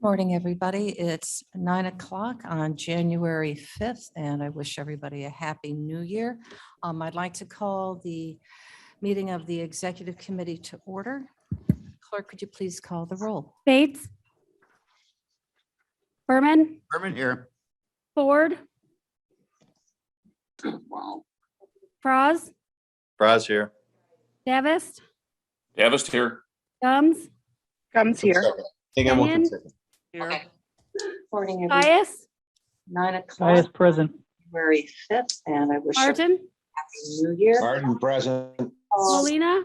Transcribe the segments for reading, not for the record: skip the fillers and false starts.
Morning, everybody. It's 9 o'clock on January 5th, and I wish everybody a happy new year. I'd like to call the meeting of the Executive Committee to order. Clerk, could you please call the roll? Bates. Berman. Berman here. Ford. Franz. Fry's here. Davis. Davis here. Gums. Gums here. Hang on one Kenyon? second. Okay. Morning, everybody. Caius. 9 Caius o'clock, present. January 5th, and I wish everybody Martin. a happy new year. Martin present. Molina.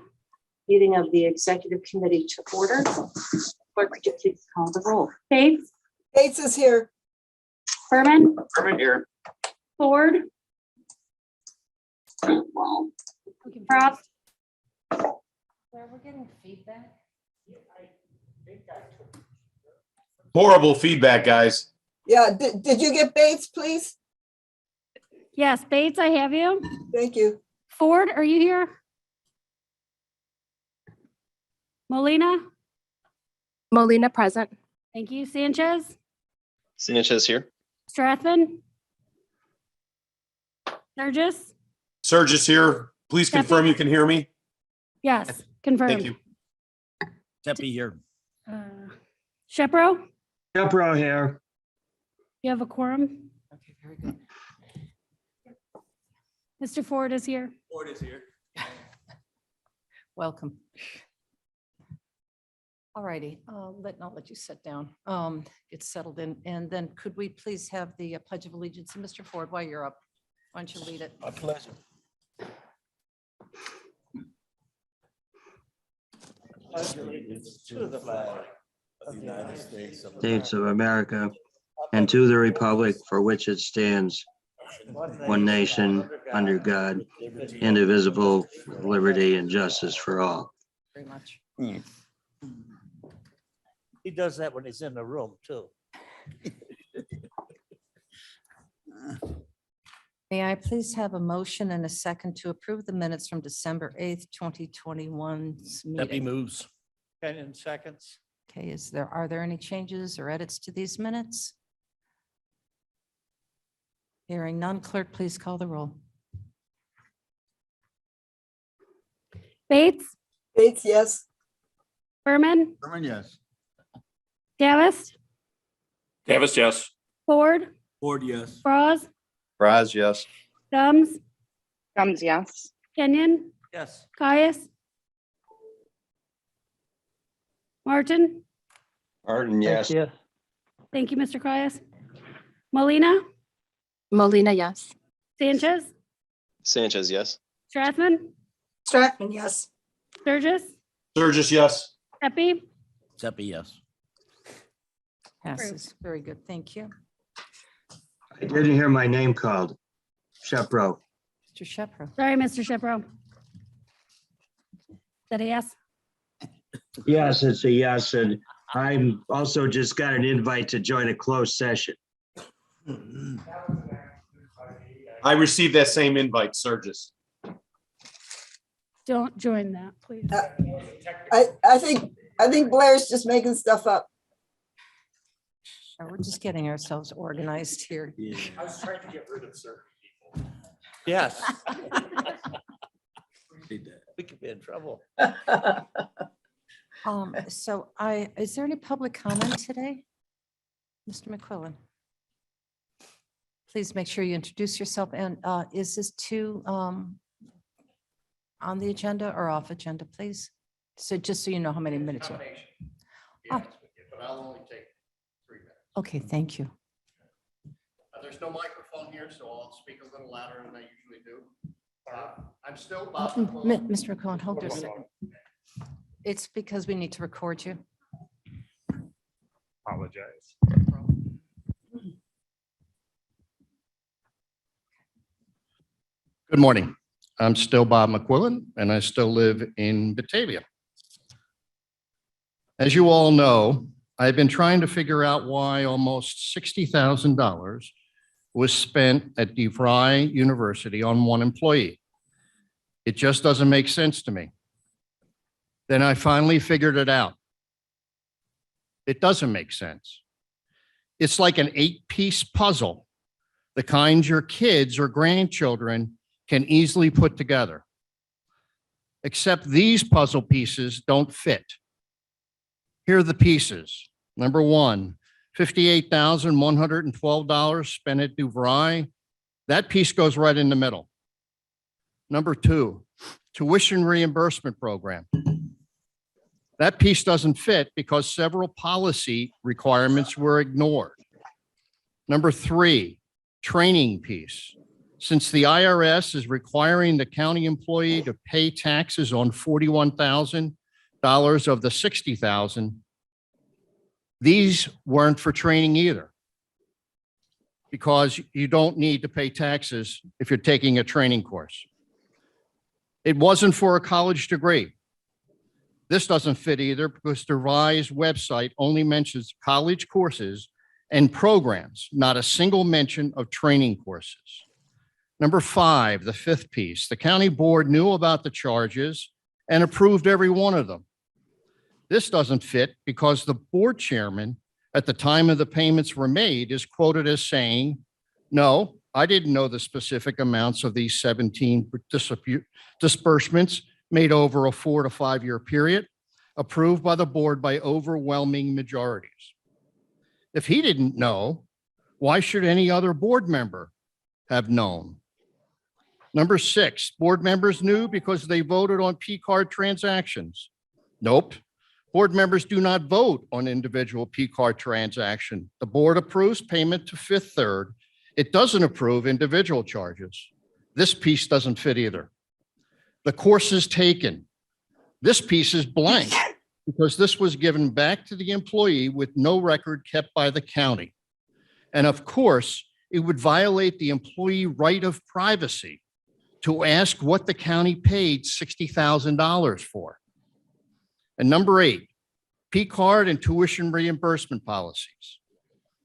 Meeting of the Executive Committee to order. Clerk, could you please call the roll? Bates. Bates is here. Berman. Berman here. Ford. Franz. We're getting feedback. Horrible feedback, guys. Yeah, did you get Bates, please? Yes, Bates, I have you. Thank you. Ford, are you here? Molina. Molina present. Thank you. Sanchez. Sanchez here. Strathman. Sturgis. Surges here. Please confirm you can hear me. Yes, confirmed. Thank you. Tepe here. Shepro. Shepro here. You have a quorum. Okay, very good. Mr. Ford is here. Ford is here. Welcome. All righty, I'll let you sit down, get settled in, and then could we please have the Pledge of Allegiance? And Mr. Ford, while you're up, why don't you lead it? My pleasure. To the flag of the United States of America and to the republic for which it stands, one nation, under God, indivisible, with liberty and justice for all. Very much. He does that when he's in the room too. May I please have a motion and a second to approve the minutes from December 8th, 2021's Tepe meeting? moves. Kenyon seconds. Okay, are there any changes or edits to these minutes? Hearing none, clerk, please call the roll. Bates. Bates, yes. Berman. Berman, yes. Davis. Davis, yes. Ford. Ford, yes. Franz. Fry's, yes. Gums. Gums, yes. Kenyon. Yes. Caius. Martin. Martin, yes. Yes. Thank you, Mr. Caius. Molina. Molina, yes. Sanchez. Sanchez, yes. Strathman. Strathman, yes. Sturgis. Surges, yes. Pepe. Tepe, yes. Passes. Very good. Thank you. I didn't hear my name called. Shepro. Mr. Shepro. Sorry, Mr. Shepro. Is that a yes? Yes, it's a yes, and I'm also just got an invite to join a closed session. I received that same invite, Surges. Don't join that, please. I think Blair's just making stuff up. We're just getting ourselves organized here. I was trying to get rid of certain people. Yes. We could be in trouble. Is there any public comment today? Mr. McQuillan? Please make sure you introduce yourself, and is this on the agenda or off agenda, please? So just so you know how many minutes. But I'll only take 3 minutes. Okay, thank you. There's no microphone here, so I'll speak a little louder than I usually do. I'm still Bob. Mr. McQuillan, hold your second. It's because we need to record you. Apologize. Good morning. I'm still Bob McQuillan, and I still live in Batavia. As you all know, I've been trying to figure out why almost $60,000 was spent at DeVry University on one employee. It just doesn't make sense to me. Then I finally figured it out. It doesn't make sense. It's like an 8-piece puzzle, the kind your kids or grandchildren can easily put together. Except these puzzle pieces don't fit. Here are the pieces. Number one, $58,112 spent at DeVry. That piece goes right in the middle. Number two, tuition reimbursement program. That piece doesn't fit because several policy requirements were ignored. Number three, training piece. Since the IRS is requiring the county employee to pay taxes on $41,000 of the $60,000, these weren't for training either, because you don't need to pay taxes if you're taking a training course. It wasn't for a college degree. This doesn't fit either because the RISE website only mentions college courses and programs, not a single mention of training courses. Number five, the fifth piece, the county board knew about the charges and approved every one of them. This doesn't fit because the board chairman at the time of the payments were made is quoted as saying, "No, I didn't know the specific amounts of these 17 disbursements made over a 4 to 5 year period, approved by the board by overwhelming majorities." If he didn't know, why should any other board member have known? Number six, board members knew because they voted on P-card transactions. Nope. Board members do not vote on individual P-card transaction. The board approves payment to Fifth Third. It doesn't approve individual charges. This piece doesn't fit either. The courses taken. This piece is blank because this was given back to the employee with no record kept by the county. And of course, it would violate the employee right of privacy to ask what the county paid $60,000 for. And number eight, P-card and tuition reimbursement policies.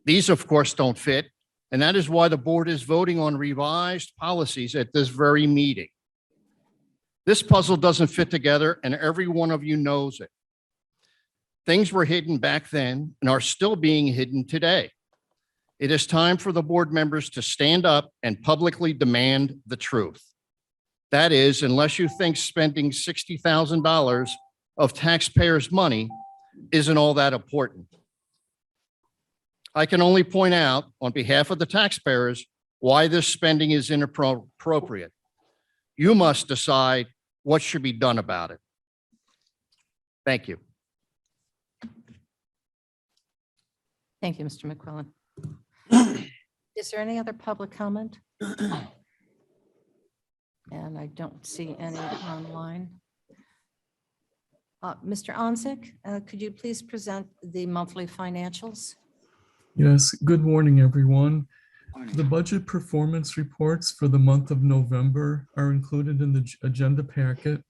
These, of course, don't fit, and that is why the board is voting on revised policies at this very meeting. This puzzle doesn't fit together, and every one of you knows it. Things were hidden back then and are still being hidden today. It is time for the board members to stand up and publicly demand the truth. That is, unless you think spending $60,000 of taxpayers' money isn't all that important. I can only point out on behalf of the taxpayers why this spending is inappropriate. You must decide what should be done about it. Thank you. Thank you, Mr. McQuillan. Is there any other public comment? And I don't see any online. Mr. Onsick, could you please present the monthly financials? Yes, good morning, everyone. The budget performance reports for the month of November are included in the agenda packet.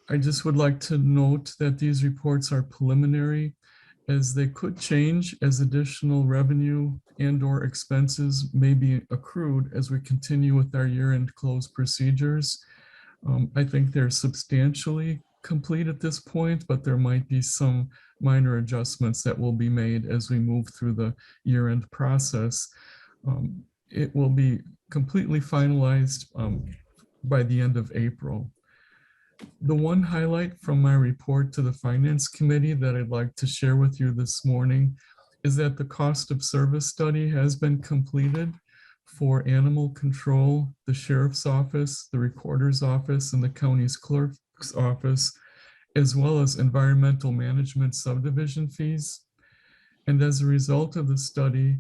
I just would like to note that these reports are preliminary, as they could change as additional revenue and/or expenses may be accrued as we continue with our year-end close procedures. I think they're substantially complete at this point, but there might be some minor adjustments that will be made as we move through the year-end process. It will be completely finalized by the end of April. The one highlight from my report to the Finance Committee that I'd like to share with you this morning is that the cost of service study has been completed for animal control, the Sheriff's Office, the Recorder's Office, and the county's clerk's office, as well as environmental management subdivision fees. And as a result of the study,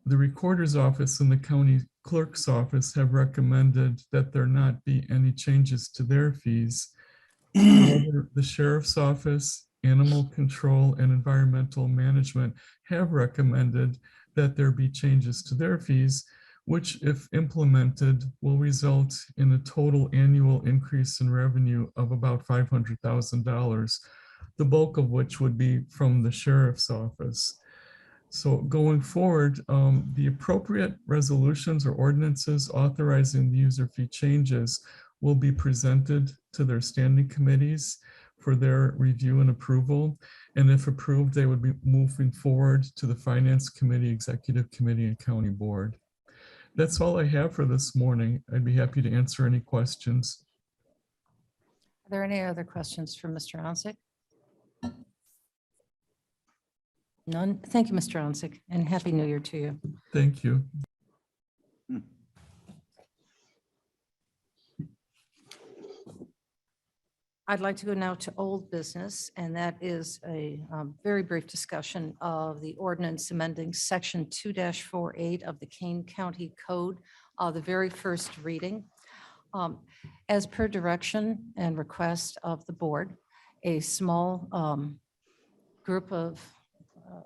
the Recorder's Office and the county clerk's office have recommended that there not be any changes to their fees. However, the Sheriff's Office, Animal Control, and Environmental Management have recommended that there be changes to their fees, which, if implemented, will result in a total annual increase in revenue of about $500,000, the bulk of which would be from the Sheriff's Office. So going forward, the appropriate resolutions or ordinances authorizing the user fee changes will be presented to their standing committees for their review and approval. And if approved, they would be moving forward to the Finance Committee, Executive Committee, and County Board. That's all I have for this morning. I'd be happy to answer any questions. Are there any other questions for Mr. Onsick? None. Thank you, Mr. Onsick, and Happy New Year to you. Thank you. I'd like to go now to old business, and that is a very brief discussion of the ordinance amending section 2-48 of the Kane County Code, the very first reading. As per direction and request of the board, a small group of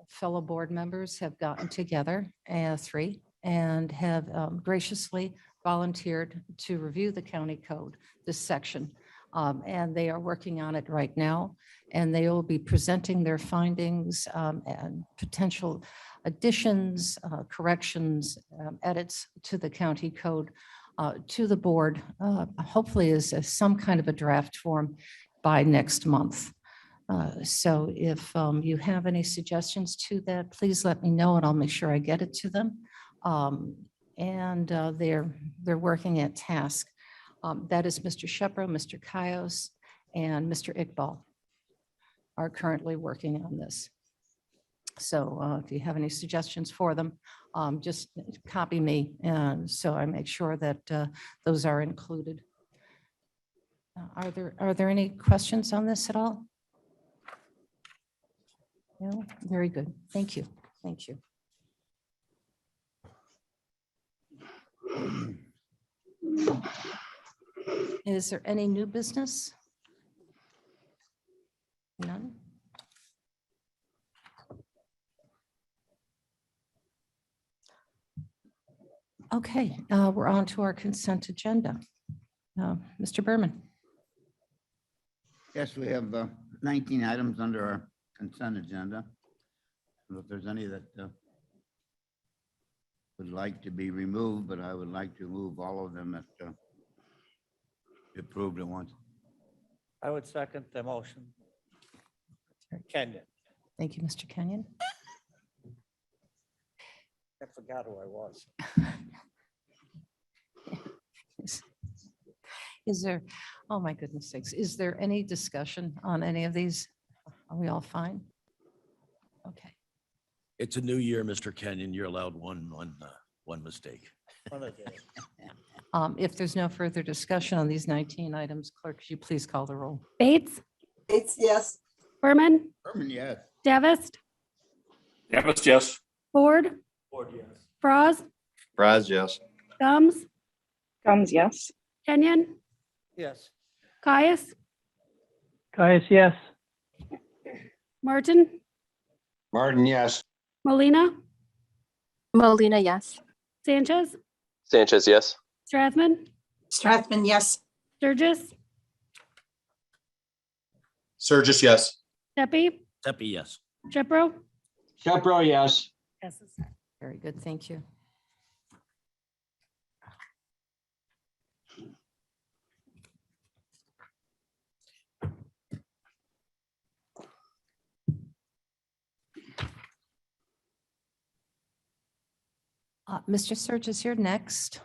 fellow board members have gotten together, 3, and have graciously volunteered to review the county code, this section. And they are working on it right now, and they will be presenting their findings and potential additions, corrections, edits to the county code to the board, hopefully as some kind of a draft form by next month. So if you have any suggestions to that, please let me know and I'll make sure I get it to them. And they're working at task. That is Mr. Shepro, Mr. Kaios, and Mr. Iqbal are currently working on this. So if you have any suggestions for them, just copy me, so I make sure that those are included. Are there any questions on this at all? No? Very good. Thank you. Thank you. Is there any new business? None? Okay, we're on to our consent agenda. Mr. Berman. Yes, we have 19 items under our consent agenda. I don't know if there's any that would like to be removed, but I would like to move all of them that approved at once. I would second the motion. Kenyon. Thank you, Mr. Kenyon. I forgot who I was. Is there, oh my goodness sakes, is there any discussion on any of these? Are we all fine? Okay. It's a new year, Mr. Kenyon. You're allowed one mistake. If there's no further discussion on these 19 items, clerk, could you please call the roll? Bates, Bates, yes. Berman, Berman, yes. Davist, Davis, yes. Ford, Froz, Fries, yes. Gums, Gums, yes. Kenyon, Yes. Caius, Caius, yes. Martin, Martin, yes. Molina, Molina, yes. Sanchez, yes. Strathman, Strathman, yes. Sturgis, Surges, yes. Steffi, Steffi, yes. Shepro. Shepro, yes. Very good, thank you. Mr. Sturgis, you're next.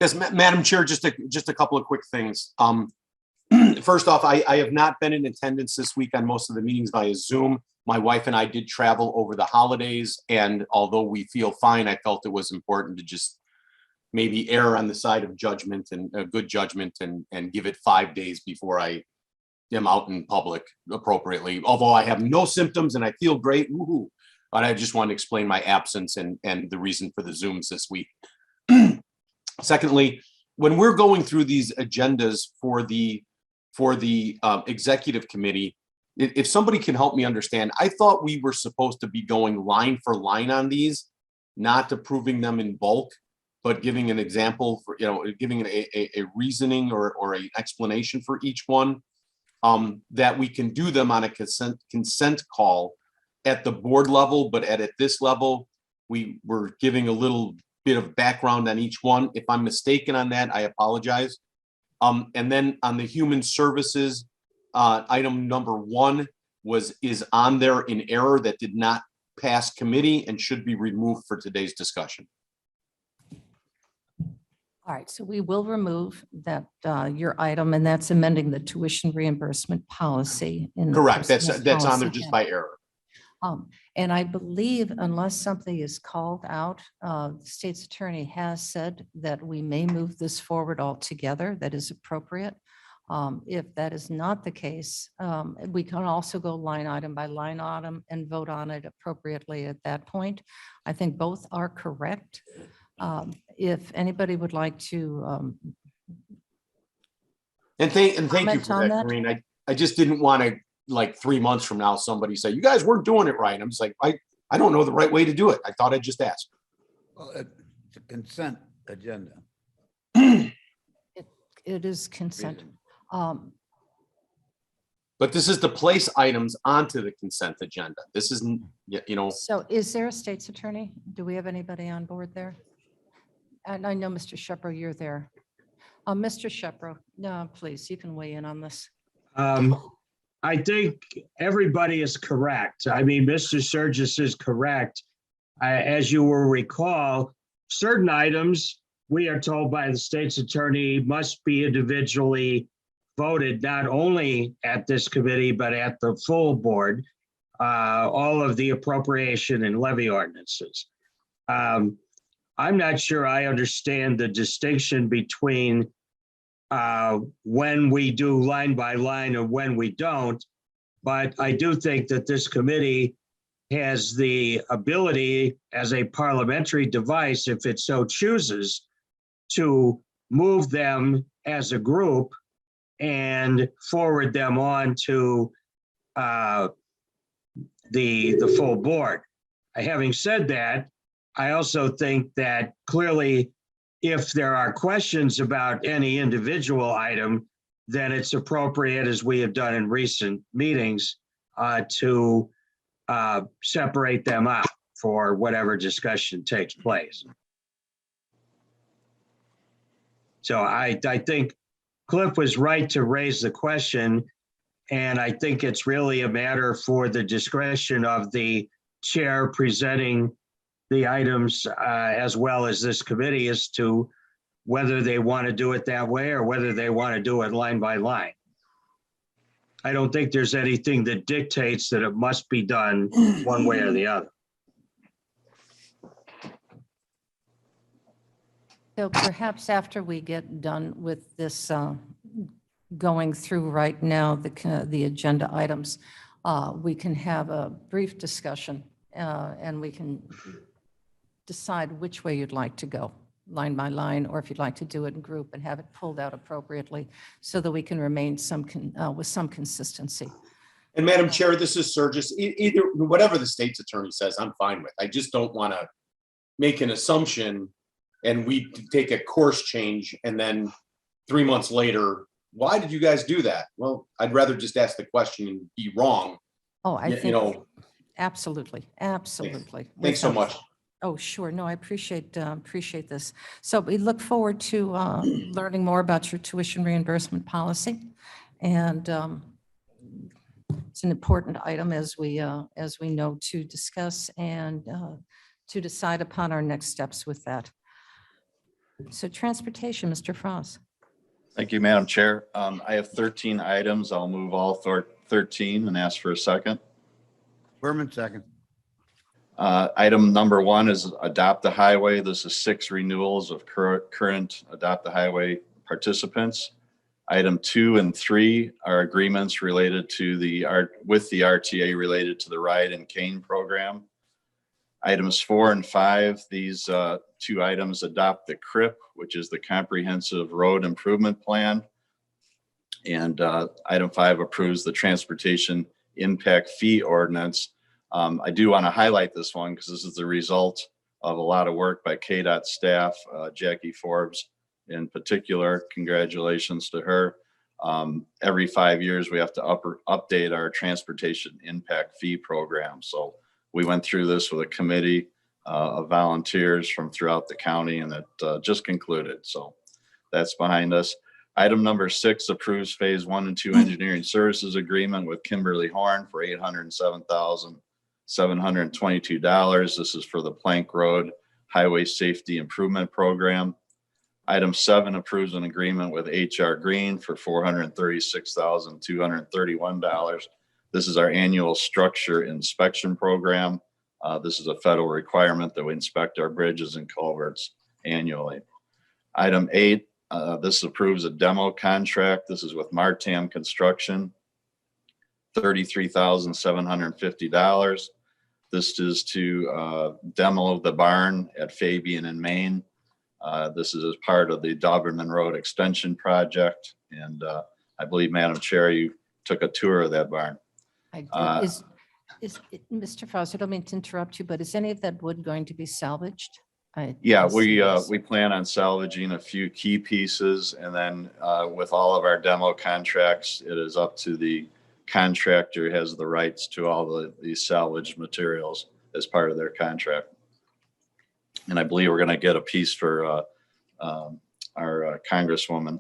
Yes, Madam Chair, just a couple of quick things. First off, I have not been in attendance this week on most of the meetings via Zoom. My wife and I did travel over the holidays, and although we feel fine, I felt it was important to just maybe err on the side of judgment and good judgment and give it 5 days before I am out in public appropriately. Although I have no symptoms and I feel great, woohoo. But I just want to explain my absence and the reason for the Zooms this week. Secondly, when we're going through these agendas for the executive committee, if somebody can help me understand, I thought we were supposed to be going line for line on these, not approving them in bulk, but giving an example for, giving a reasoning or an explanation for each one, that we can do them on a consent call at the board level, but at this level, we were giving a little bit of background on each one. If I'm mistaken on that, I apologize. And then on the human services, item number 1 is on there in error that did not pass committee and should be removed for today's discussion. All right, so we will remove that, your item, and that's amending the tuition reimbursement policy. In the Correct. That's personnel on there policy just handbook. by error. And I believe unless something is called out, the state's attorney has said that we may move this forward altogether. That is appropriate. If that is not the case, we can also go line item by line item and vote on it appropriately at that point. I think both are correct. If anybody would like to, And thank you comment for on that, that? Corinne. I just didn't want to, like 3 months from now, somebody say, you guys weren't doing it right. I'm just like, I don't know the right way to do it. I thought I'd just ask. Well, it's a consent agenda. it is consent. But this is to place items onto the consent agenda. This isn't, you know, So is there a state's attorney? Do we have anybody on board there? And I know, Mr. Shepro, you're there. Mr. Shepro, no, please, you can weigh in on this. I think everybody is correct. I mean, Mr. Sturgis is correct. As you will recall, certain items, we are told by the state's attorney, must be individually voted, not only at this committee, but at the full board, all of the appropriation and levy ordinances. I'm not sure I understand the distinction between when we do line by line and when we don't, but I do think that this committee has the ability as a parliamentary device, if it so chooses, to move them as a group and forward them on to the full board. Having said that, I also think that clearly if there are questions about any individual item, then it's appropriate, as we have done in recent meetings, to separate them out for whatever discussion takes place. So I think Cliff was right to raise the question, and I think it's really a matter for the discretion of the chair presenting the items as well as this committee as to whether they want to do it that way or whether they want to do it line by line. I don't think there's anything that dictates that it must be done one way or the other. So perhaps after we get done with this, going through right now, the agenda items, we can have a brief discussion and we can decide which way you'd like to go, line by line, or if you'd like to do it in group and have it pulled out appropriately so that we can remain with some consistency. and Madam Chair, this is Sturgis. Either, whatever the state's attorney says, I'm fine with. I just don't want to make an assumption and we take a course change and then 3 months later, why did you guys do that? Well, I'd rather just ask the question and be wrong. Oh, I think, You know, absolutely. thanks so much. Oh, sure. No, I appreciate this. So we look forward to learning more about your tuition reimbursement policy. And it's an important item as we know to discuss and to decide upon our next steps with that. So transportation, Mr. Frost. Thank you, Madam Chair. I have 13 items. I'll move all 13 and ask for a second. Berman, second. Item number 1 is Adopt the Highway. This is 6 renewals of current Adopt the Highway participants. Item 2 and 3 are agreements related to with the RTA related to the Ride and Cane program. Items 4 and 5, these 2 items adopt the CRIP, which is the Comprehensive Road Improvement Plan. And item 5 approves the Transportation Impact Fee Ordinance. I do want to highlight this one because this is the result of a lot of work by KDOT staff, Jackie Forbes in particular. Congratulations to her. Every 5 years, we have to update our Transportation Impact Fee Program. So we went through this with a committee of volunteers from throughout the county, and it just concluded. So that's behind us. Item number 6 approves phase 1 and 2 engineering services agreement with Kimberly Horn for $807,722. This is for the Plank Road Highway Safety Improvement Program. Item 7 approves an agreement with HR Green for $436,231. This is our annual structure inspection program. This is a federal requirement that we inspect our bridges and culverts annually. Item 8, this approves a demo contract. This is with Martam Construction, $33,750. This is to demo the barn at Fabian in Maine. This is as part of the Doberman Road Extension Project. And I believe, Madam Chair, you took a tour of that barn. I did. Mr. Fausto, I don't mean to interrupt you, but is any of that wood going to be salvaged? Yeah, we plan on salvaging a few key pieces, and then with all of our demo contracts, it is up to the contractor who has the rights to all these salvaged materials as part of their contract. And I believe we're going to get a piece for our Congresswoman.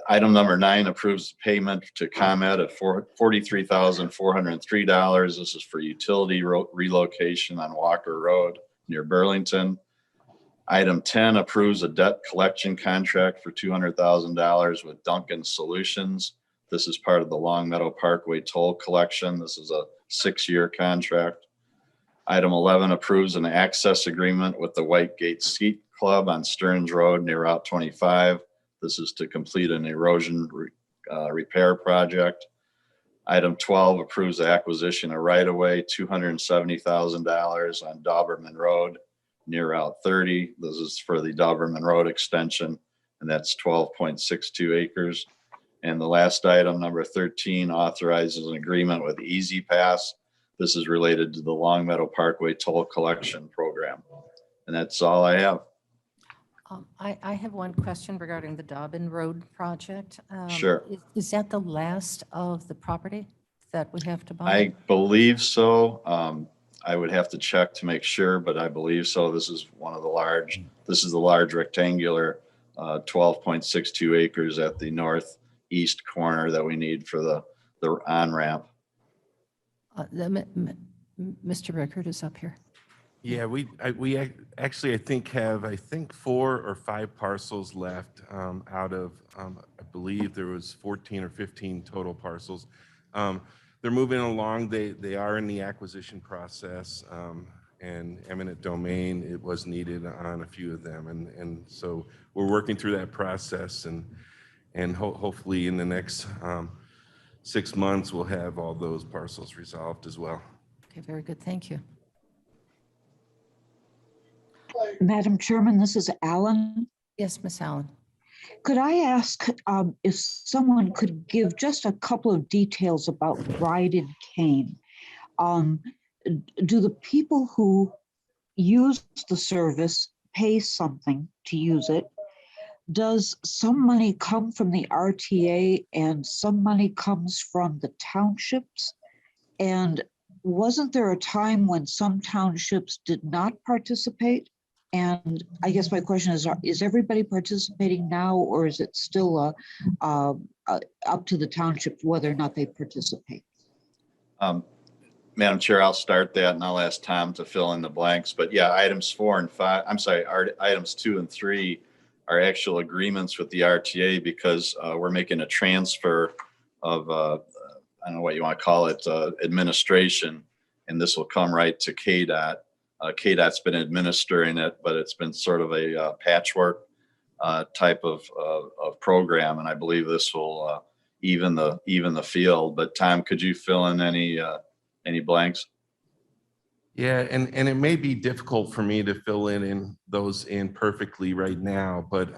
Item number 9 approves payment to ComEd of $43,403. This is for utility relocation on Walker Road near Burlington. Item 10 approves a debt collection contract for $200,000 with Duncan Solutions. This is part of the Long Meadow Parkway toll collection. This is a 6-year contract. Item 11 approves an access agreement with the White Gate Ski Club on Stearns Road near Route 25. This is to complete an erosion repair project. Item 12 approves the acquisition of right-of-way, $270,000 on Doberman Road near Route 30. This is for the Doberman Road extension, and that's 12.62 acres. And the last item, number 13, authorizes an agreement with Easy Pass. This is related to the Long Meadow Parkway toll collection program. And that's all I have. I have one question regarding the Dobbin Road project. Sure. Is that the last of the property that we have to buy? I believe so. I would have to check to make sure, but I believe so. This is the large rectangular 12.62 acres at the northeast corner that we need for the on-ramp. Mr. Rickard is up here. Yeah, we actually, I think 4 or 5 parcels left out of, I believe there was 14 or 15 total parcels. They're moving along. They are in the acquisition process, and eminent domain, it was needed on a few of them. And so we're working through that process, and hopefully in the next 6 months, we'll have all those parcels resolved as well. Okay, very good. Thank you. Madam Chairman, this is Alan. Yes, Miss Allen. Could I ask if someone could give just a couple of details about Ride and Cane? Do the people who use the service pay something to use it? Does some money come from the RTA and some money comes from the townships? And wasn't there a time when some townships did not participate? And I guess my question is everybody participating now, or is it still up to the township whether or not they participate? Madam Chair, I'll start that and I'll ask Tom to fill in the blanks. But yeah, items 4 and 5, items 2 and 3 are actual agreements with the RTA because we're making a transfer of, I don't know what you want to call it, administration, and this will come right to KDOT. KDOT's been administering it, but it's been sort of a patchwork type of program, and I believe this will even the field. But Tom, could you fill in any blanks? Yeah, and it may be difficult for me to fill in those in perfectly right now, but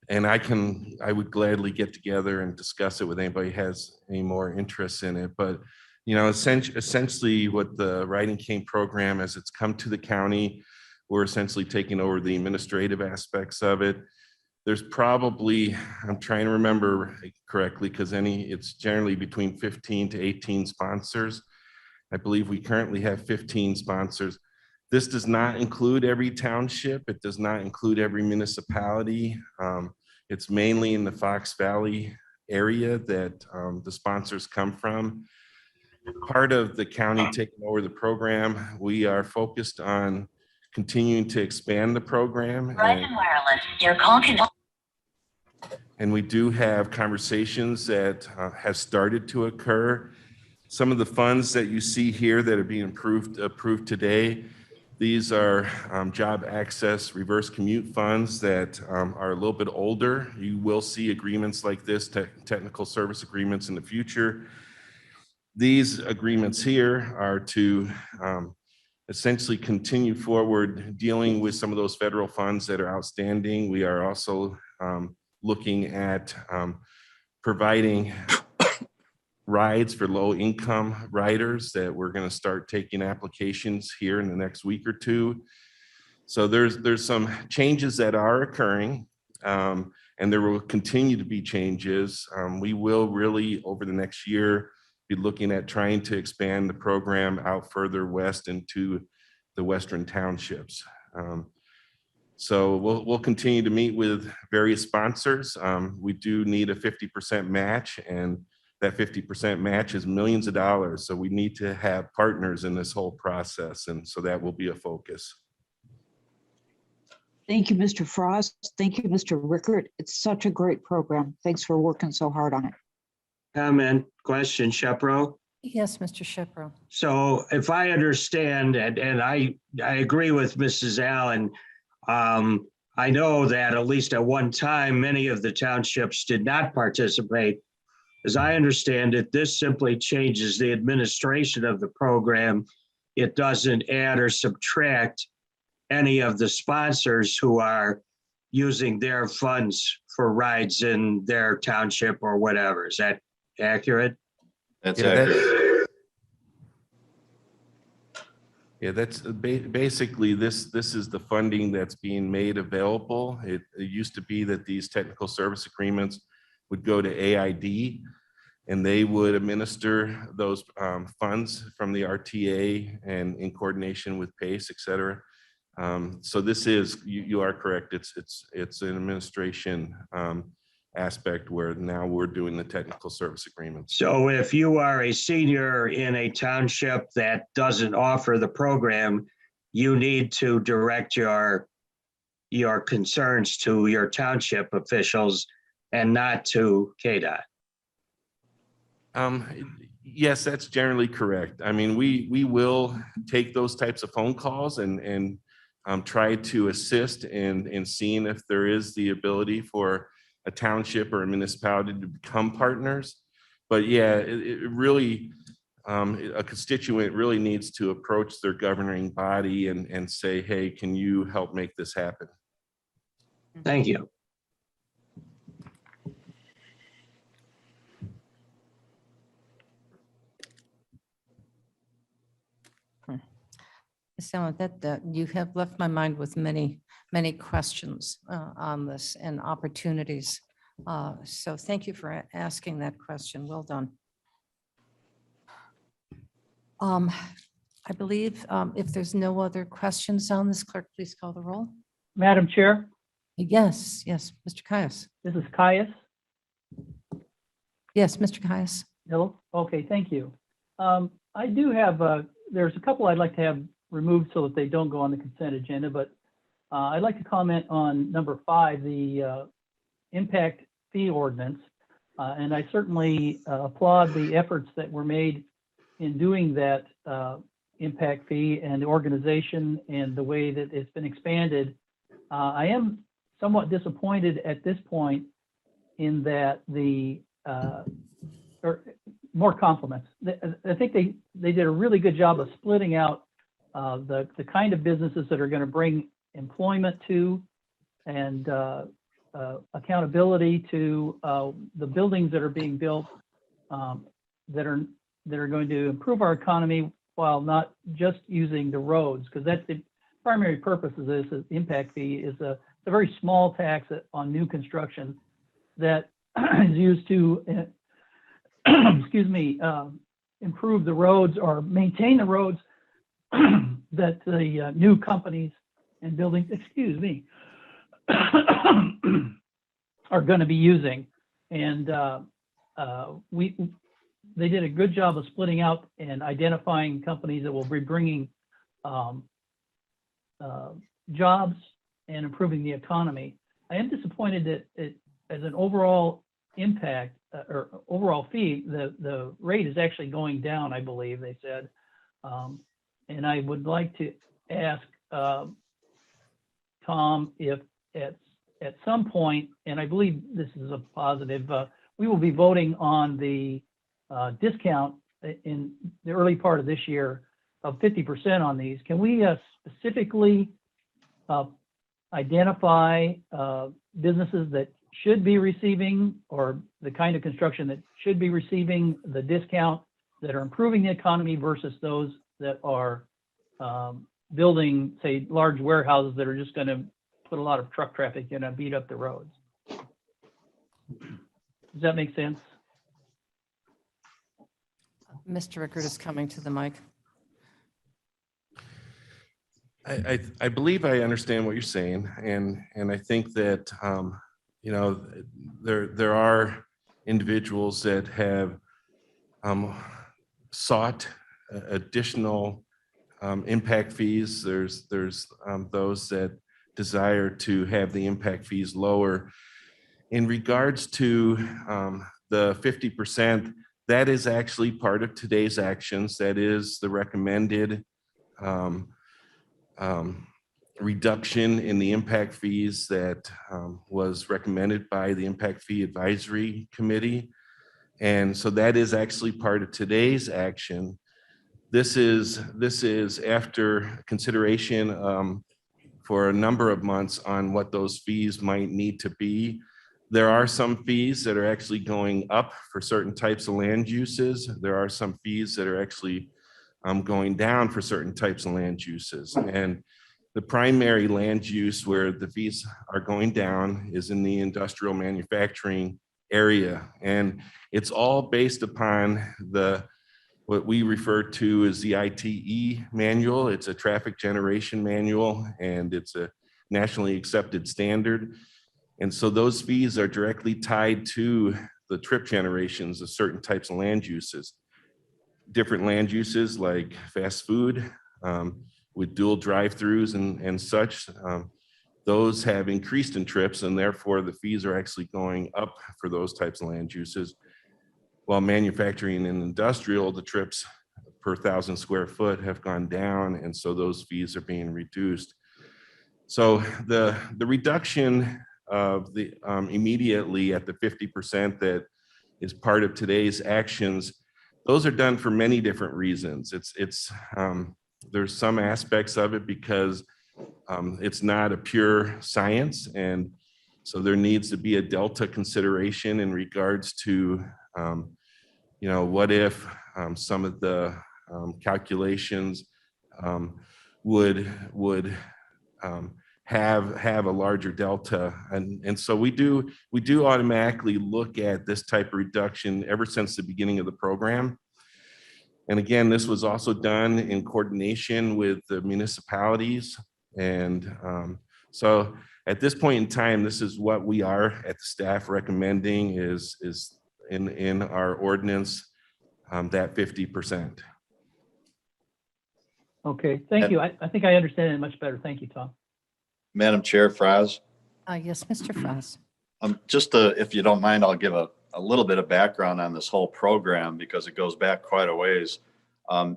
and I would gladly get together and discuss it with anybody who has any more interest in it. But you know, essentially what the Ride and Cane program, as it's come to the county, we're essentially taking over the administrative aspects of it. There's probably, I'm trying to remember correctly, because it's generally between 15 to 18 sponsors. I believe we currently have 15 sponsors. This does not include every township. It does not include every municipality. It's mainly in the Fox Valley area that the sponsors come from. Part of the county taking over the program, we are focused on continuing to expand the program. And we do have conversations that have started to occur. Some of the funds that you see here that are being approved today, these are job access reverse commute funds that are a little bit older. You will see agreements like this, technical service agreements in the future. These agreements here are to essentially continue forward dealing with some of those federal funds that are outstanding. We are also looking at providing rides for low-income riders that we're going to start taking applications here in the next week or two. So there's some changes that are occurring, and there will continue to be changes. We will really, over the next year, be looking at trying to expand the program out further west into the western townships. So we'll continue to meet with various sponsors. We do need a 50% match, and that 50% match is millions of dollars. So we need to have partners in this whole process, and so that will be a focus. Thank you, Mr. Frost. Thank you, Mr. Rickert. It's such a great program. Thanks for working so hard on it. Comment, question, Shepro? Yes, Mr. Shepro. So if I understand, and I agree with Mrs. Allen, I know that at least at one time, many of the townships did not participate. As I understand it, this simply changes the administration of the program. It doesn't add or subtract any of the sponsors who are using their funds for rides in their township or whatever. Is that accurate? That's accurate. Yeah, that's basically this is the funding that's being made available. It used to be that these technical service agreements would go to AID, and they would administer those funds from the RTA and in coordination with PACE, et cetera. So this is, you are correct. It's an administration aspect where now we're doing the technical service agreements. So if you are a senior in a township that doesn't offer the program, you need to direct your concerns to your township officials and not to KDOT. Yes, that's generally correct. I mean, we will take those types of phone calls and try to assist in seeing if there is the ability for a township or a municipality to become partners. But yeah, it really, a constituent really needs to approach their governing body and say, hey, can you help make this happen? Thank you. So that you have left my mind with many questions on this and opportunities. So thank you for asking that question. Well done. I believe if there's no other questions on this, clerk, please call the roll. Madam Chair, Yes, Mr. Caius. this is Caius. Yes, Mr. Caius. Hello? Okay, thank you. I do have, there's a couple I'd like to have removed so that they don't go on the consent agenda, but I'd like to comment on number 5, the impact fee ordinance. And I certainly applaud the efforts that were made in doing that impact fee and the organization and the way that it's been expanded. I am somewhat disappointed at this point in that or more compliments. I think they did a really good job of splitting out the kind of businesses that are going to bring employment to and accountability to the buildings that are being built that are going to improve our economy while not just using the roads, because that's the primary purpose of this. The impact fee is a very small tax on new construction that is used to excuse me, improve the roads or maintain the roads that the new companies and buildings, excuse me, are going to be using. And they did a good job of splitting out and identifying companies that will be bringing jobs and improving the economy. I am disappointed that as an overall impact or overall fee, the rate is actually going down, I believe they said. And I would like to ask Tom if at some point, and I believe this is a positive, we will be voting on the discount in the early part of this year of 50% on these. Can we specifically identify businesses that should be receiving, or the kind of construction that should be receiving the discount, that are improving the economy versus those that are building, say, large warehouses that are just going to put a lot of truck traffic in and beat up the roads? Does that make sense? Mr. Rickard is coming to the mic. I believe I understand what you're saying, and I think that you know, there are individuals that have sought additional impact fees. There's those that desire to have the impact fees lower. In regards to the 50%, that is actually part of today's actions. That is the recommended reduction in the impact fees that was recommended by the Impact Fee Advisory Committee. And so that is actually part of today's action. This is after consideration for a number of months on what those fees might need to be. There are some fees that are actually going up for certain types of land uses. There are some fees that are actually going down for certain types of land uses. And the primary land use where the fees are going down is in the industrial manufacturing area. And it's all based upon what we refer to as the ITE manual. It's a traffic generation manual, and it's a nationally accepted standard. And so those fees are directly tied to the trip generations of certain types of land uses. Different land uses like fast food with dual drive-throughs and such, those have increased in trips, and therefore the fees are actually going up for those types of land uses. While manufacturing and industrial, the trips per 1,000 square foot have gone down, and so those fees are being reduced. So the reduction of the immediately at the 50% that is part of today's actions, those are done for many different reasons. There's some aspects of it because it's not a pure science, and so there needs to be a delta consideration in regards to you know, what if some of the calculations would have a larger delta, and so we do automatically look at this type of reduction ever since the beginning of the program. And again, this was also done in coordination with the municipalities, and so at this point in time, this is what we are at the staff recommending is in our ordinance, that 50%. Okay, thank you. I think I understand it much better. Thank you, Tom. Madam Chair, Fraz. Yes, Mr. Foss. Just if you don't mind, I'll give a little bit of background on this whole program because it goes back quite a ways.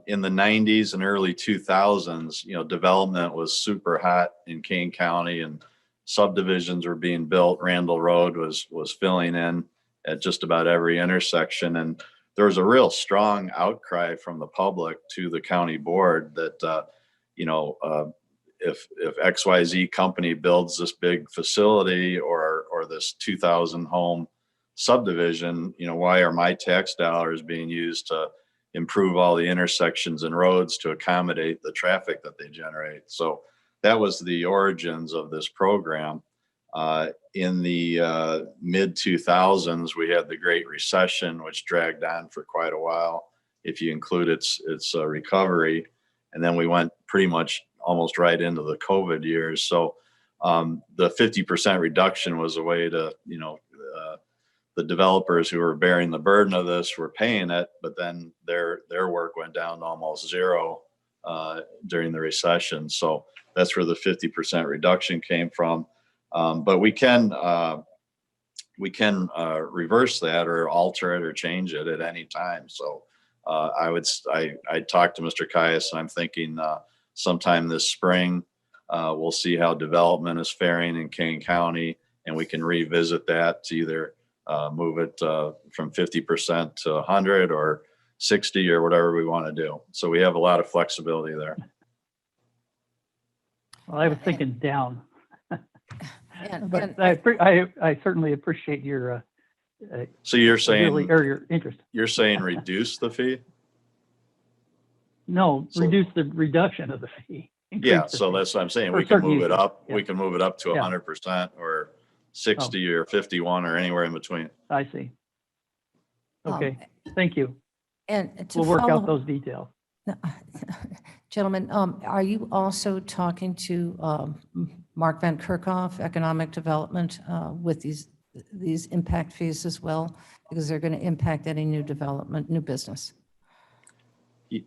In the 90s and early 2000s, you know, development was super hot in Kane County, and subdivisions were being built. Randall Road was filling in at just about every intersection, and there was a real strong outcry from the public to the county board that you know, if XYZ company builds this big facility or this 2,000 home subdivision, you know, why are my tax dollars being used to improve all the intersections and roads to accommodate the traffic that they generate? So that was the origins of this program. In the mid 2000s, we had the Great Recession, which dragged on for quite a while, if you include its recovery. And then we went pretty much almost right into the COVID years. So The 50% reduction was a way to, the developers who were bearing the burden of this were paying it, but then their work went down to almost zero during the recession. So that's where the 50% reduction came from. But we can reverse that or alter it or change it at any time. So I talked to Mr. Caius, and I'm thinking sometime this spring, we'll see how development is faring in Kane County, and we can revisit that to either move it from 50% to 100 or 60 or whatever we want to do. So we have a lot of flexibility there. Well, I was thinking down, And- but and- I certainly appreciate your So you're saying, ability or your interest. you're saying reduce the fee? No, So- reduce the reduction of the fee. Yeah, Increase the so fee. that's what I'm saying. For We can certain move it uses, up. yeah. We can move it up to Yeah. 100% or 60 or 51 or anywhere in between. I see. Okay, Um, thank you. And to We'll work follow, out those details. gentlemen, are you also talking to Mark Van Kerkhoff, Economic Development, with these impact fees as well? Because they're going to impact any new development, new business.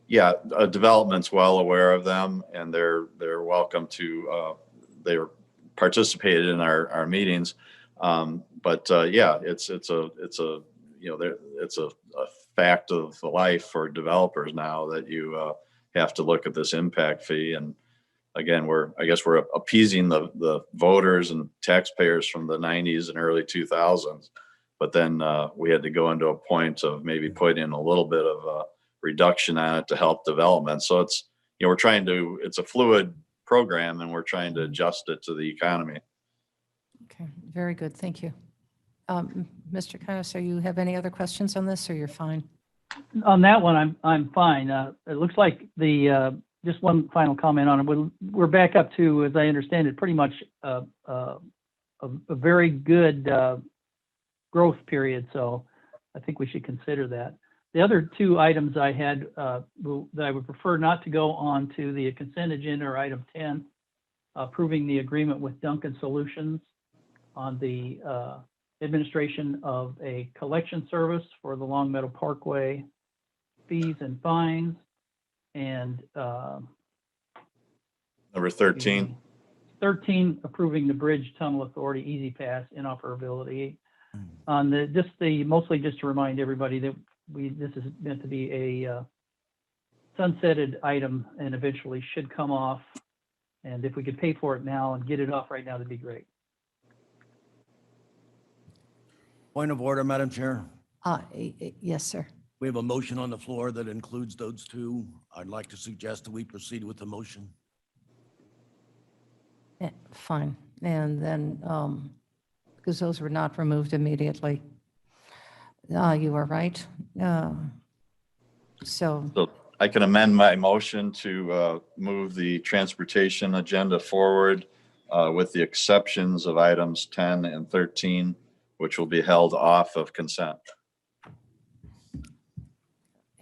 Yeah, development's well aware of them, and they're welcome to, they're participated in our meetings. But yeah, it's a fact of life for developers now that you have to look at this impact fee. And again, I guess we're appeasing the voters and taxpayers from the 90s and early 2000s. But then we had to go into a point of maybe putting in a little bit of a reduction on it to help development. So it's, it's a fluid program, and we're trying to adjust it to the economy. Okay, very good. Thank you. Mr. Caius, you have any other questions on this, or you're fine? On that one, I'm fine. It looks like just one final comment on it. We're back up to, as I understand it, pretty much a very good growth period. So I think we should consider that. The other two items I had that I would prefer not to go on to the consent agenda are item 10, approving the agreement with Duncan Solutions on the administration of a collection service for the Long Meadow Parkway fees and fines, and Number 13. 13, approving the Bridge Tunnel Authority Easy Pass inoperability. On mostly just to remind everybody that this is meant to be a sunsetted item and eventually should come off. And if we could pay for it now and get it off right now, that'd be great. Point of order, Madam Chair. Yes, sir. We have a motion on the floor that includes those two. I'd like to suggest that we proceed with the motion. Fine. And then, because those were not removed immediately. You are right. So, So I can amend my motion to move the transportation agenda forward with the exceptions of items 10 and 13, which will be held off of consent.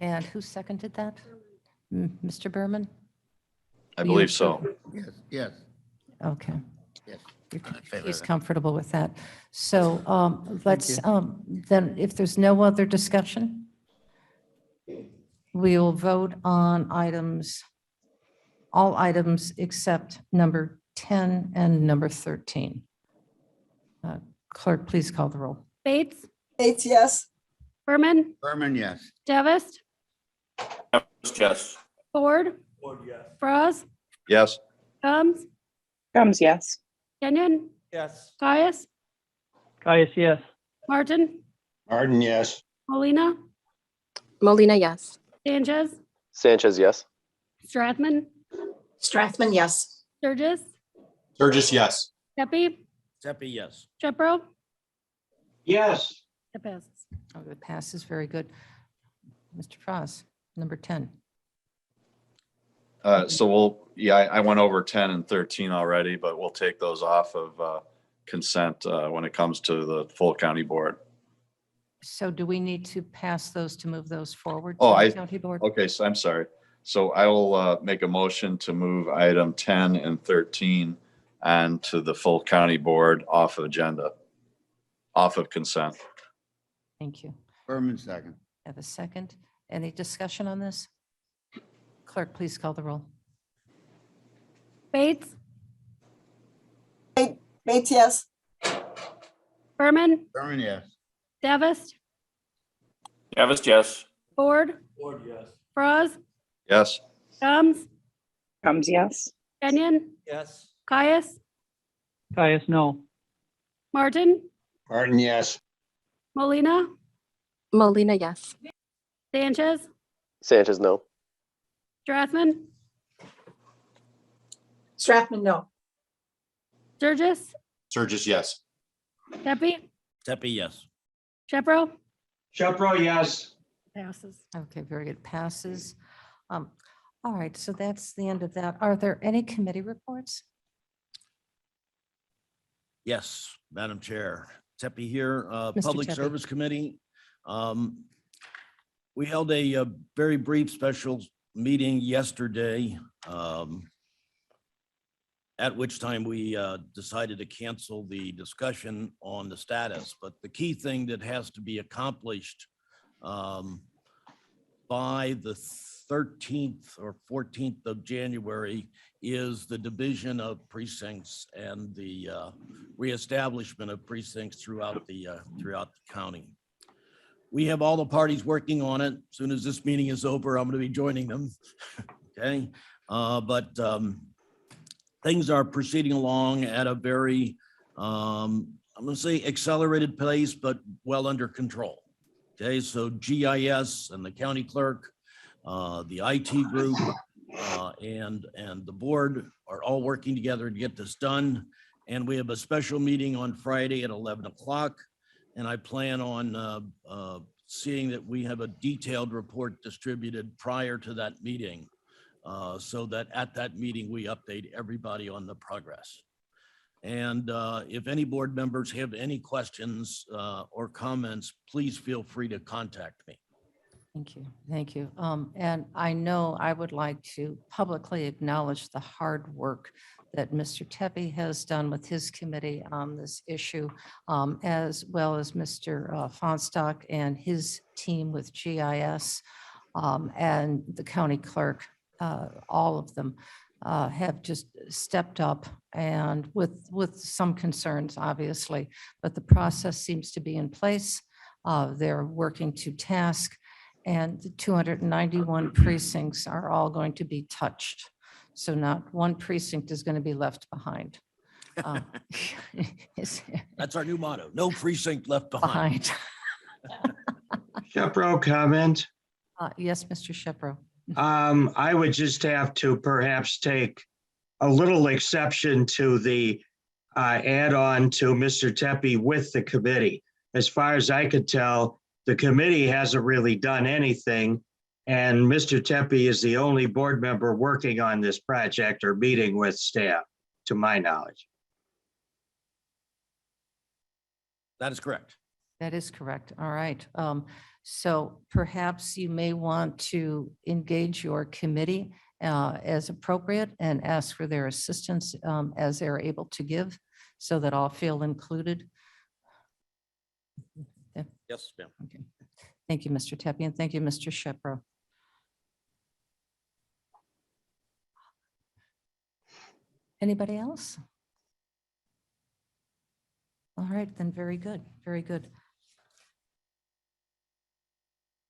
and who seconded that? Mr. Berman? I believe so. Yes, yes, Okay. yes. He's comfortable with that. So let's, then if there's no other discussion, we will vote on all items except number 10 and number 13. Clerk, please call the roll. Bates, Bates, yes. Berman, Berman, yes. Davis, Yes. Ford, Frost, Yes. Combs, Yes. Kenyon, Yes. Caius, Caius, yes. Martin, Martin, yes. Molina, Molina, yes. Sanchez, Sanchez, yes. Strathman, Strathman, yes. Sturgis, Sturgis, yes. Pepe, Seppi, yes. Jepro. Yes. It passes. Oh, it passes. Very good. Mr. Frost, number 10. So I went over 10 and 13 already, but we'll take those off of consent when it comes to the full county board. So do we need to pass those to move those forward? Oh, to the county board? Okay, so I'm sorry. So I will make a motion to move item 10 and 13 and to the full county board off of agenda, off of consent. Thank you. Berman, second. Have a second. Any discussion on this? Clerk, please call the roll. Bates, Bates, yes. Berman, Berman, yes. Davis, Davis, yes. Ford, Ford, yes. Froz, Yes. Combs, Combs, yes. Kenyon, Yes. Caius, no. Martin, Martin, yes. Molina, Molina, yes. Sanchez, Sanchez, no. Strathman, Strathman, no. Sturgis, Surges, yes. Pepe, Tepe, yes. Shepro, Shepro, yes. passes. Okay, very good. Passes. All right, so that's the end of that. Are there any committee reports? Yes, Madam Chair. Tepe here, Mr. Public Tepe. Service Committee. We held a very brief special meeting yesterday, at which time we decided to cancel the discussion on the status. But the key thing that has to be accomplished by the 13th or 14th of January is the division of precincts and the reestablishment of precincts throughout the county. We have all the parties working on it. As soon as this meeting is over, I'm going to be joining them. Okay, but things are proceeding along at a very, I'm going to say accelerated pace, but well under control. Okay, so GIS and the county clerk, the IT group, and the board are all working together to get this done. And we have a special meeting on Friday at 11 o'clock. And I plan on seeing that we have a detailed report distributed prior to that meeting, so that at that meeting, we update everybody on the progress. And if any board members have any questions or comments, please feel free to contact me. Thank you. Thank you. And I know I would like to publicly acknowledge the hard work that Mr. Tepe has done with his committee on this issue, as well as Mr. Fonstock and his team with GIS and the county clerk. All of them have just stepped up, and with some concerns, obviously, but the process seems to be in place. They're working to task, and the 291 precincts are all going to be touched. So not one precinct is going to be left behind. That's our new motto, no precinct left behind. Shepro, comment. Yes, Mr. Shepro. I would just have to perhaps take a little exception to the add-on to Mr. Tepe with the committee. As far as I could tell, the committee hasn't really done anything, and Mr. Tepe is the only board member working on this project or meeting with staff, to my knowledge. That is correct. That is correct. All right. So perhaps you may want to engage your committee as appropriate and ask for their assistance as they're able to give, so that all feel included. Yeah. Yes, ma'am. Okay. Thank you, Mr. Tepe, and thank you, Mr. Shepro. Anybody else? All right, then, very good, very good.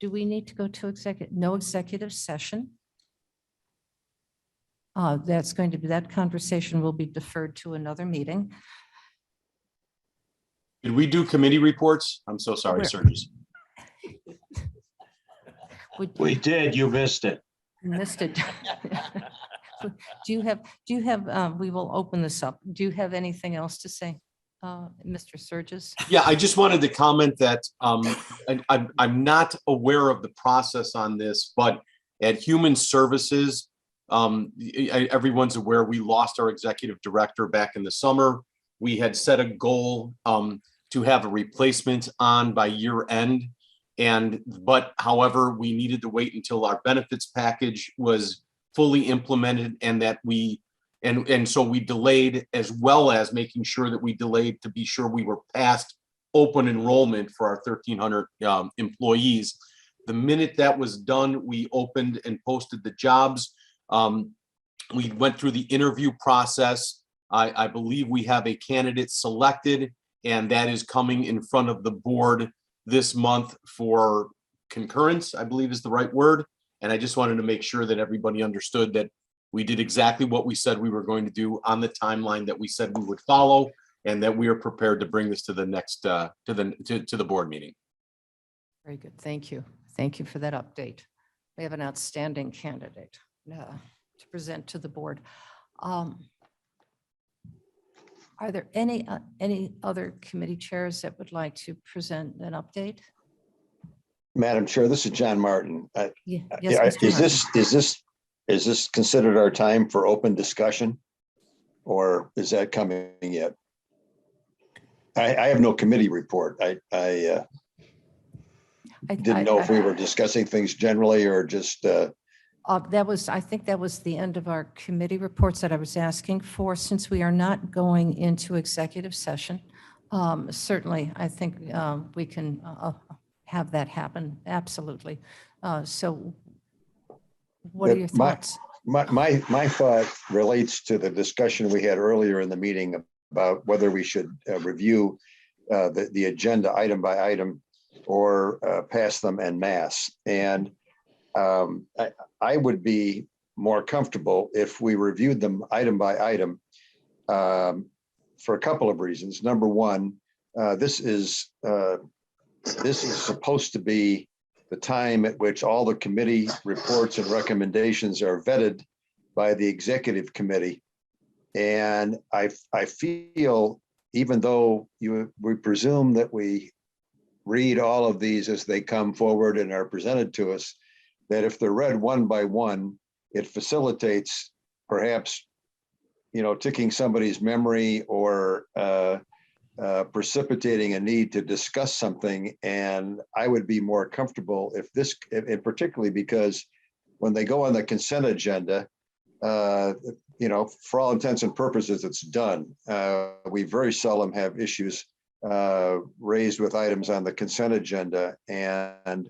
Do we need to go to no executive session? That's going to be, that conversation will be deferred to another meeting. Did we do committee reports? I'm so sorry, Where? Surges. We did, you missed it. Missed it. Do you have, we will open this up. Do you have anything else to say, Mr. Surges? Yeah, I just wanted to comment that I'm not aware of the process on this, but at Human Services, everyone's aware we lost our executive director back in the summer. We had set a goal to have a replacement on by year end. But however, we needed to wait until our benefits package was fully implemented and that we And so we delayed, as well as making sure that we delayed to be sure we were past open enrollment for our 1,300 employees. The minute that was done, we opened and posted the jobs. We went through the interview process. I believe we have a candidate selected, and that is coming in front of the board this month for concurrence, I believe is the right word. And I just wanted to make sure that everybody understood that we did exactly what we said we were going to do on the timeline that we said we would follow, and that we are prepared to bring this to the next to the board meeting. Very good. Thank you. Thank you for that update. We have an outstanding candidate to present to the board. Are there any other committee chairs that would like to present an update? Madam Chair, this is John Martin. Yes, Mr. Martin. Is this considered our time for open discussion, or is that coming yet? I have no committee report. I didn't know if we were discussing things generally or just. I think that was the end of our committee reports that I was asking for. Since we are not going into executive session, certainly I think we can have that happen. Absolutely. So what are your thoughts? My thought relates to the discussion we had earlier in the meeting about whether we should review the agenda item by item or pass them en masse. And I would be more comfortable if we reviewed them item by item for a couple of reasons. Number one, this is supposed to be the time at which all the committee reports and recommendations are vetted by the executive committee. And I feel, even though we presume that we read all of these as they come forward and are presented to us, that if they're read one by one, it facilitates perhaps, ticking somebody's memory or precipitating a need to discuss something. And I would be more comfortable if this, and particularly because when they go on the consent agenda, for all intents and purposes, it's done. We very seldom have issues raised with items on the consent agenda. And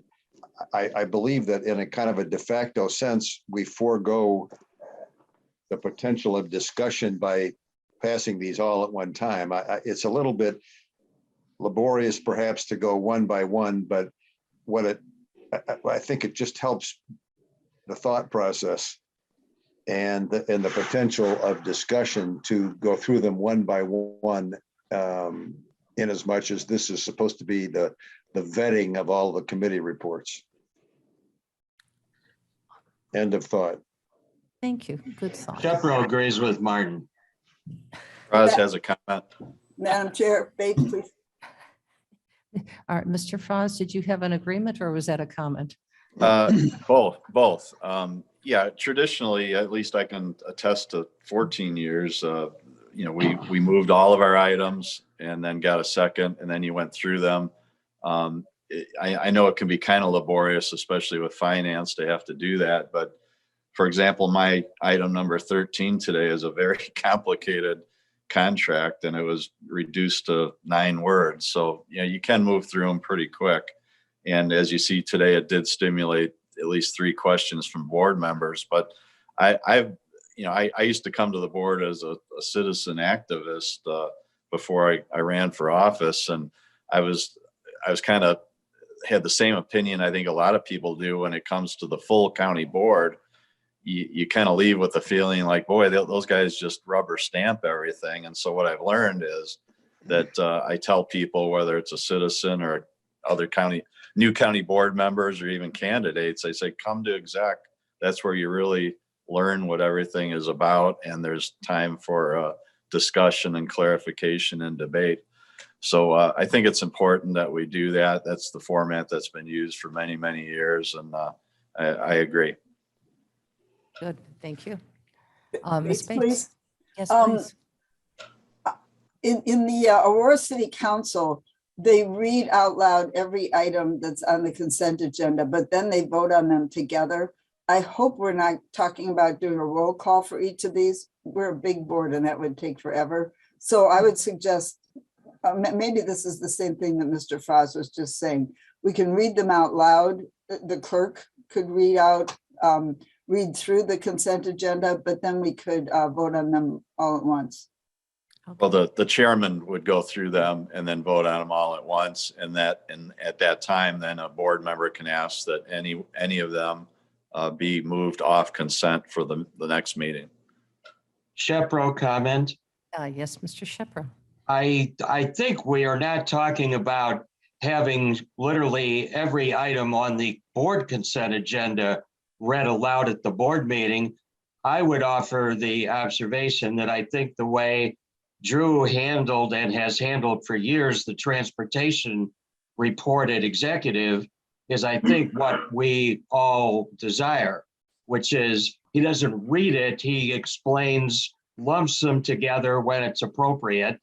I believe that in a kind of a de facto sense, we forego the potential of discussion by passing these all at one time. It's a little bit laborious perhaps to go one by one, but I think it just helps the thought process and the potential of discussion to go through them one by one, in as much as this is supposed to be the vetting of all the committee reports. End of thought. Thank you. Good thought. Shepro agrees with Martin. Roz has a comment. Madam Chair, Bates, please. All right, Mr. Frost, did you have an agreement or was that a comment? Both. Yeah, traditionally, at least I can attest to 14 years. We moved all of our items and then got a second, and then you went through them. I know it can be kind of laborious, especially with finance, to have to do that. But for example, my item number 13 today is a very complicated contract, and it was reduced to 9 words. So you can move through them pretty quick. And as you see today, it did stimulate at least 3 questions from board members. But I used to come to the board as a citizen activist before I ran for office, and I was kind of had the same opinion I think a lot of people do when it comes to the full county board. You kind of leave with the feeling like, boy, those guys just rubber stamp everything. And so what I've learned is that I tell people, whether it's a citizen or other new county board members or even candidates, I say, come to exec. That's where you really learn what everything is about. And there's time for discussion and clarification and debate. So I think it's important that we do that. That's the format that's been used for many, many years. And I agree. Good, thank you. Bates, Ms. Bates. please. Yes, please. In the Aurora City Council, they read out loud every item that's on the consent agenda, but then they vote on them together. I hope we're not talking about doing a roll call for each of these. We're a big board and that would take forever. So I would suggest, maybe this is the same thing that Mr. Frost was just saying. We can read them out loud. The clerk could read through the consent agenda, but then we could vote on them all at once. Well, the chairman would go through them and then vote on them all at once. And at that time, then a board member can ask that any of them be moved off consent for the next meeting. Shepro comment. Yes, Mr. Shepro. I think we are not talking about having literally every item on the board consent agenda read aloud at the board meeting. I would offer the observation that I think the way Drew handled and has handled for years the transportation report at executive is, I think, what we all desire, which is he doesn't read it, he explains, lumps them together when it's appropriate,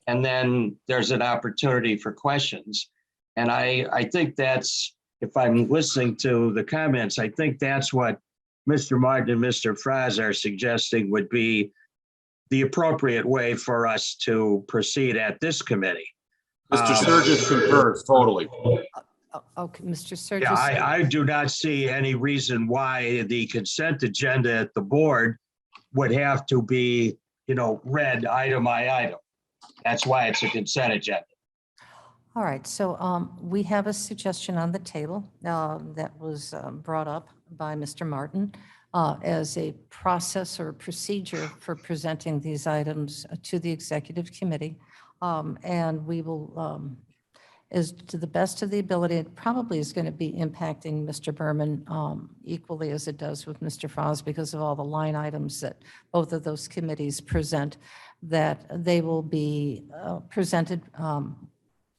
and then there's an opportunity for questions. And I think that's, if I'm listening to the comments, I think that's what Mr. Martin and Mr. Fraz are suggesting would be the appropriate way for us to proceed at this committee. Mr. Sturgis concurs totally. Okay, Mr. Sturgis. Yeah, I do not see any reason why the consent agenda at the board would have to be, read item by item. That's why it's a consent agenda. All right, so we have a suggestion on the table that was brought up by Mr. Martin as a process or procedure for presenting these items to the executive committee. And we will, as to the best of the ability, it probably is going to be impacting Mr. Berman equally as it does with Mr. Frost because of all the line items that both of those committees present, that they will be presented,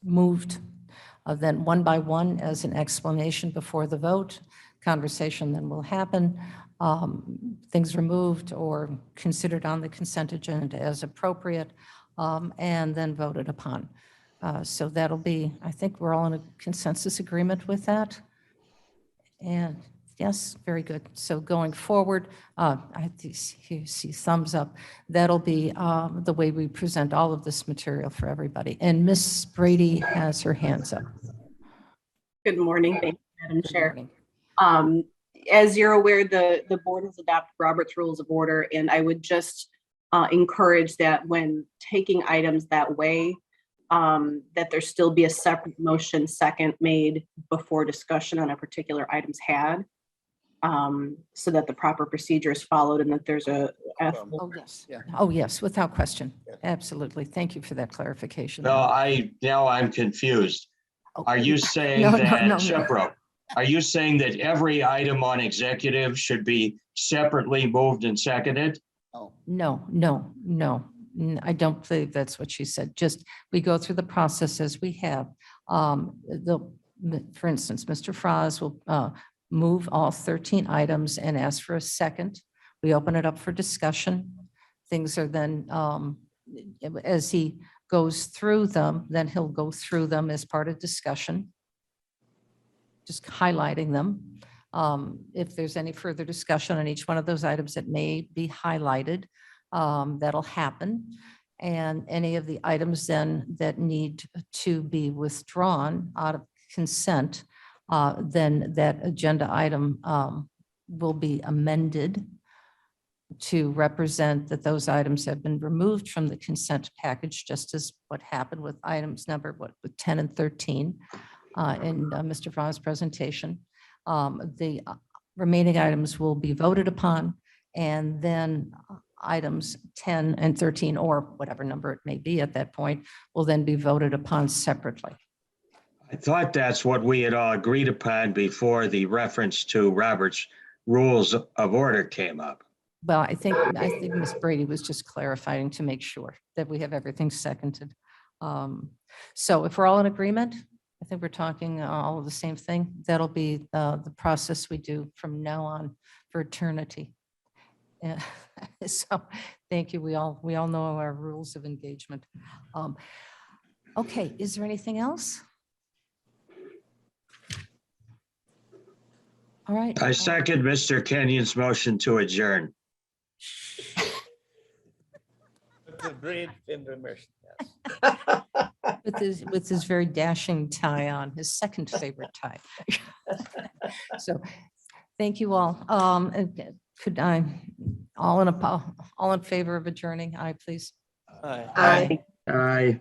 moved, then one by one as an explanation before the vote. Conversation then will happen. Things removed or considered on the consent agenda as appropriate, and then voted upon. So that'll be, I think we're all in a consensus agreement with that. And yes, very good. So going forward, I see thumbs up. That'll be the way we present all of this material for everybody. And Miss Brady has her hands up. Good morning. Thank you, Madam Good Chair. morning. As you're aware, the board has adopted Robert's Rules of Order, and I would just encourage that when taking items that way, that there still be a separate motion second made before discussion on a particular item's had, so that the proper procedure is followed and that there's a Oh, yes. Oh, yes, without question. Absolutely. Thank you for that clarification. No, now I'm confused. Are you saying No, that, no. Shepro, are you saying that every item on executive should be separately moved and seconded? No. I don't believe that's what she said. Just, we go through the process as we have. For instance, Mr. Frost will move all 13 items and ask for a second. We open it up for discussion. Things are then, as he goes through them, then he'll go through them as part of discussion, just highlighting them. If there's any further discussion on each one of those items that may be highlighted, that'll happen. And any of the items then that need to be withdrawn out of consent, then that agenda item will be amended to represent that those items have been removed from the consent package, just as what happened with items numbered with 10 and 13 in Mr. Frost's presentation. The remaining items will be voted upon, and then items 10 and 13, or whatever number it may be at that point, will then be voted upon separately. I thought that's what we had all agreed upon before the reference to Robert's Rules of Order came up. Well, I think Ms. Brady was just clarifying to make sure that we have everything seconded. So if we're all in agreement, I think we're talking all of the same thing. That'll be the process we do from now on for eternity. Yeah. So thank you. We all know our rules of engagement. Okay, is there anything else? All right. I second Mr. Kenyon's motion to adjourn. With his very dashing tie on, his second favorite tie. So, thank you all. And could I, all in favor of adjourning? Aye, please. Aye. Aye.